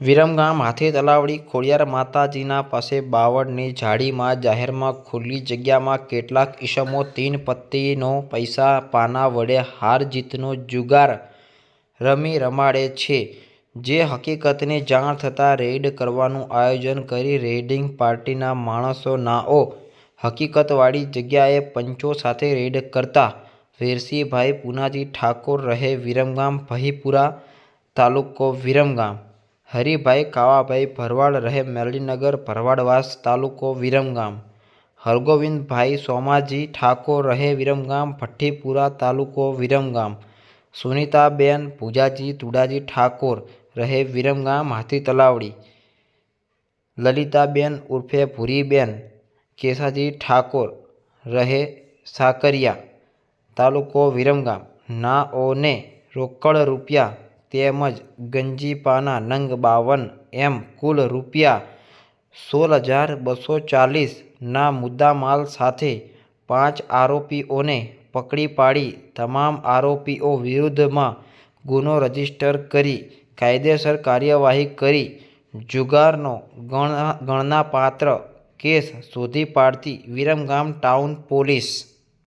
વિરમગામ હાથી તલાવડી ખોડિયાર માતાજીના પાસે બાવળની ઝાડીમાં જાહેરમાં ખુલ્લી જગ્યામાં કેટલાક ઈસમો તીન પત્તીનો પૈસા પાના વડે હાર જીતનો જુગાર રમાડે છે. જે હકીકતની જાણ થતાં રેઇડ કરવાનું આયોજન કરી રેઇડિંગ પાર્ટીના માણસો નાઓ હકીકતવાળી જગ્યાએ પંચો સાથે રેઇડ કરતા વેરશીભાઈ પુનાજી ઠાકોર રહે વિરમગામ ભહીપુરા તાલુકો વિરમગામ, હરિભાઈ કાવાભાઈ ભરવાડ રહે મેલડીનગર ભરવાડવાસ તાલુકો વિરમગામ, હરગોવિંદભાઈ સોમાજી ઠાકોર રહે વિરમગામ ભઠ્ઠીપુરા તાલુકો વિરમગામ, સુનીતાબેન ભુજાજી તુડાજી ઠાકોર રહે વિરમગામ હાથી તલાવડી, લલિતાબેન ઉર્ફે ભૂરીબેન કેશાજી ઠાકોર રહે સાકરિયા તાલુકો વિરમગામ નાઓને રોકડ રૂપિયા તેમજ ગંજીપાના નંગ 52 એમ કુલ રૂપિયા 16,240 ના મુદ્દામાલ સાથે 5 આરોપીઓને પકડી પાડી તમામ આરોપીઓ વિરુદ્ધમાં ગુનો રજીસ્ટર કરી કાયદેસર કાર્યવાહી કરી જુગારનો ગણનાપાત્ર કેસ શોધી પાડતી વિરમગામ ટાઉન પોલીસ